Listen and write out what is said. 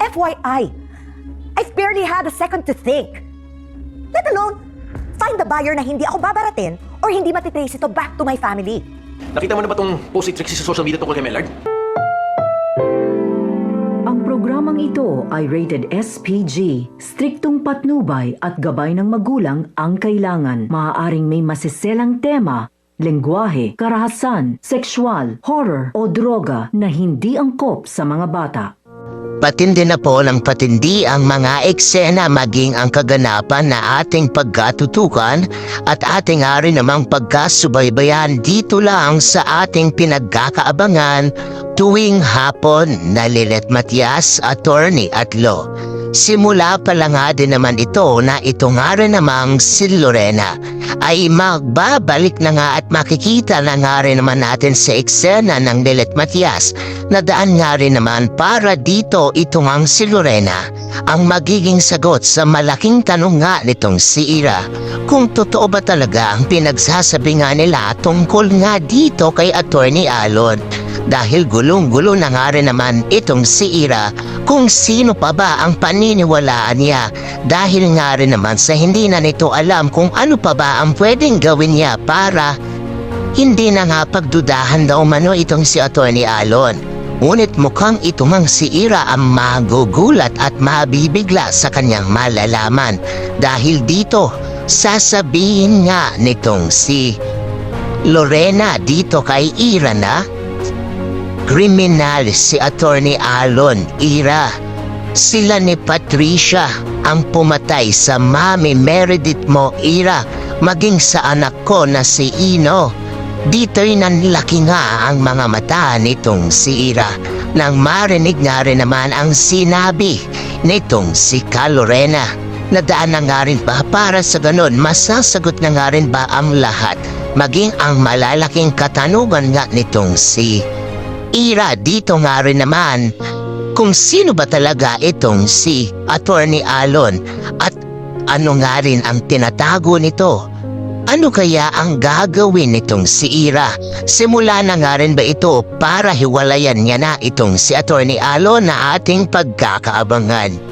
FYI, I've barely had a second to think. Let alone, find the buyer na hindi ako babaratin or hindi matitrace ito back to my family. Nakita mo na ba tong post ni Trixie sa social media tungkol kay Mellard? Ang programang ito ay rated SPG. Striktong patnubay at gabay ng magulang ang kailangan. Maaaring may masiselang tema, lengguwahe, karahasan, sexual, horror o droga na hindi angkop sa mga bata. Patindi na po ng patindi ang mga eksena maging ang kaganapan na ating pagkatutukan at ating rin namang pagkasubaybayan dito lang sa ating pinagkakaabangan tuwing hapon na Lilet Matias, Attorney at Law. Simula pa lang nga din naman ito na ito nga rin namang si Lorena ay magbabalik na nga at makikita na nga rin naman natin sa eksena ng Lilet Matias na daan nga rin naman para dito ito ngang si Lorena ang magiging sagot sa malaking tanong nga nitong si Ira kung totoo ba talaga ang pinagsasabi nga nila tungkol nga dito kay Attorney Alon. Dahil gulong-gulo na nga rin naman itong si Ira kung sino pa ba ang paniniwalaan niya dahil nga rin naman sa hindi na nito alam kung ano pa ba ang pwedeng gawin niya para hindi na nga pagdudahan daw umano itong si Attorney Alon. Ngunit mukhang ito mang si Ira ang magugulat at mabibigla sa kanyang malalaman dahil dito sasabihin nga nitong si Lorena dito kay Ira na kriminal si Attorney Alon, Ira. Sila ni Patricia ang pumatay sa Mami Meredith mo, Ira, maging sa anak ko na si Ino. Dito'y nanlaki nga ang mga mata nitong si Ira nang marinig nga rin naman ang sinabi nitong si Lorena. Nadaan na nga rin ba para sa ganon masasagot na nga rin ba ang lahat maging ang malalaking katanungan nga nitong si Ira dito nga rin naman kung sino ba talaga itong si Attorney Alon at ano nga rin ang tinatago nito. Ano kaya ang gagawin nitong si Ira? Simula na nga rin ba ito para hiwalayan niya na itong si Attorney Alon na ating pagkakaabangan?